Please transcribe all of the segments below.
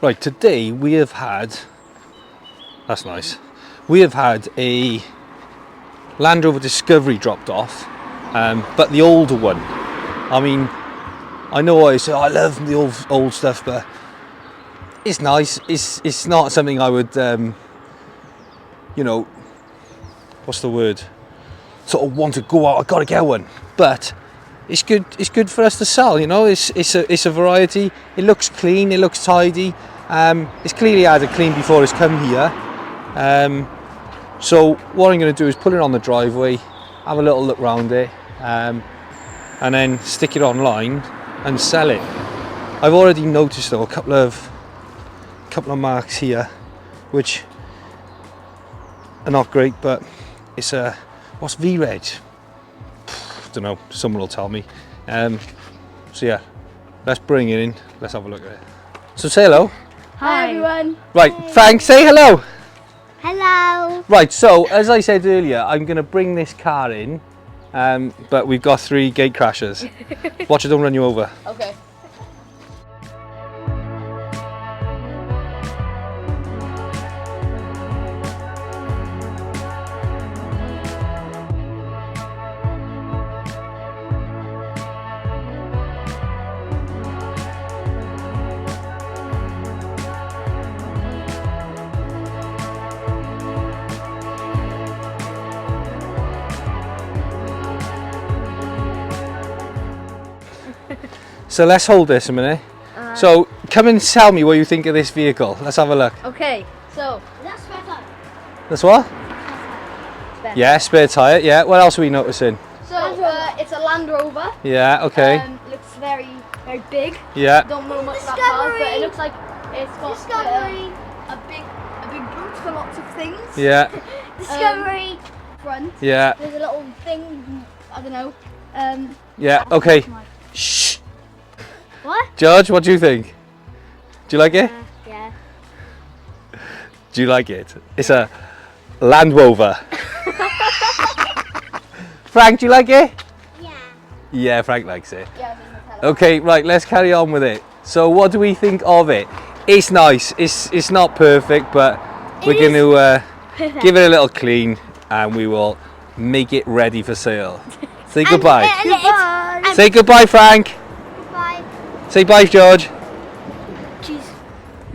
Right, today we have had, that's nice, we have had a Landrover Discovery dropped off, but the older one. I mean, I know I say I love the old stuff, but it's nice. It's not something I would, you know, what's the word? Sort of want to go out. I gotta get one, but it's good. It's good for us to sell. You know, it's a variety. It looks clean. It looks tidy. It's clearly had a clean before it's come here. So what I'm going to do is put it on the driveway, have a little look around it, and then stick it online and sell it. I've already noticed though a couple of marks here, which are not great, but it's a what's V-Reg? Don't know. Someone will tell me. So yeah, let's bring it in. Let's have a look at it. So say hello. Hi everyone. Right, Frank, say hello. Hello. Right, so as I said earlier, I'm going to bring this car in, but we've got 3 gate crashers. Watch it don't run you over. Okay. So let's hold this a minute. So come and tell me what you think of this vehicle. Let's have a look. Okay. So that's spare tire. That's what? Spare. Yeah, spare tyre. Yeah. What else are we noticing? So it's a Land Rover. Yeah. Okay. Looks very big. Yeah. Don't know much about cars, but it looks like it's got a big boot for lots of things. Yeah. Discovery front. Yeah. There's a little thing. I don't know. Yeah. Okay. Shh. What? George, what do you think? Do you like it? Yeah. Do you like it? It's a Land Rover. Frank, do you like it? Yeah. Yeah, Frank likes it. Yeah. Okay, right, let's carry on with it. So what do we think of it? It's nice. It's not perfect, but we're going to give it a little clean and we will make it ready for sale. Say goodbye. Goodbye. Say goodbye, Frank. Goodbye. Say bye, George. Jeez.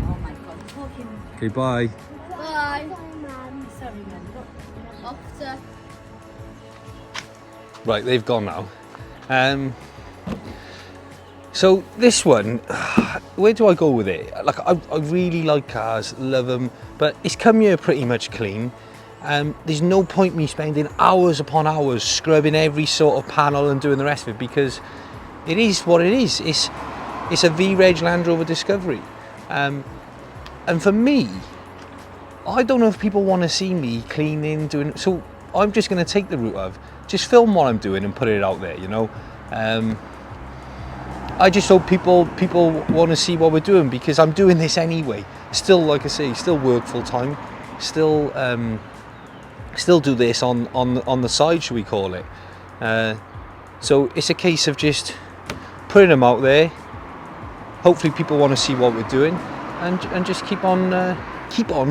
Oh my God, talking. Okay, bye. Bye. Sorry, man. Officer. Right, they've gone now. So this one, where do I go with it? Like, I really like cars, love them, but it's come here pretty much clean. There's no point me spending hours upon hours scrubbing every sort of panel and doing the rest of it, because it is what it is. It's a V-Reg Land Rover Discovery. And for me, I don't know if people want to see me cleaning, doing, so I'm just going to take the route of just film what I'm doing and put it out there, you know. I just hope people want to see what we're doing, because I'm doing this anyway. Still, like I say, still work full time, still do this on the side, should we call it? So it's a case of just putting them out there. Hopefully people want to see what we're doing, and just keep on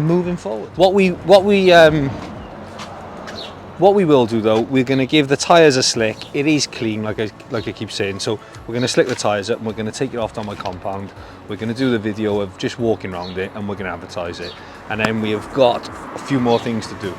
moving forward. What we will do though, we're going to give the tyres a slick. It is clean, like I keep saying. So we're going to slick the tyres up and we're going to take it off to my compound. We're going to do the video of just walking around it and we're going to advertise it. And then we have got a few more things to do.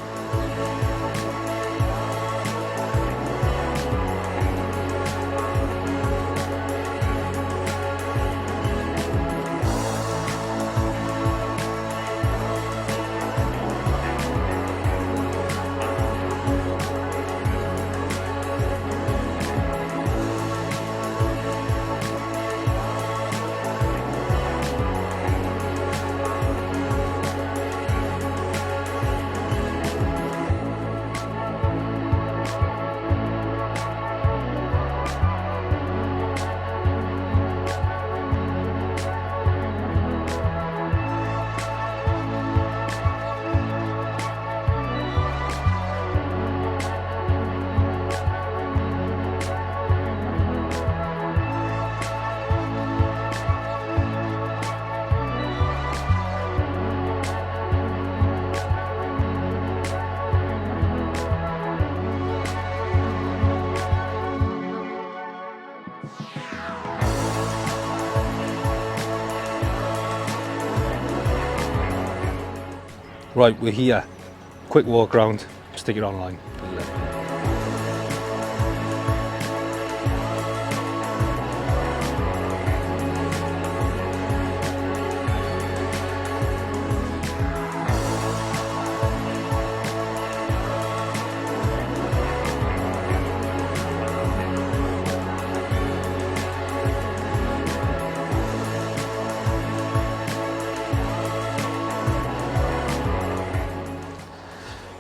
Right, we're here. Quick walk around, stick it online.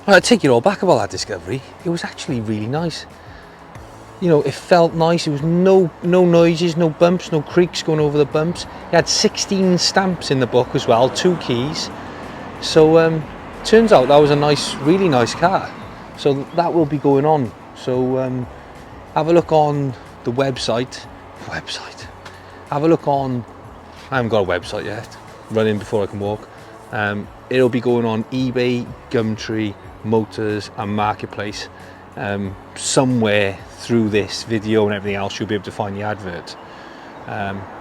I take it all back about that Discovery. It was actually really nice. You know, it felt nice. There was no noises, no bumps, no creaks going over the bumps. It had 16 stamps in the book as well, 2 keys. So turns out that was a nice, really nice car. So that will be going on. So have a look on the website. Have a look on. I haven't got a website yet. Running before I can walk. It'll be going on eBay, Gumtree, Motors and Marketplace. Somewhere through this video and everything else you'll be able to find the advert.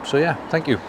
So yeah, thank you.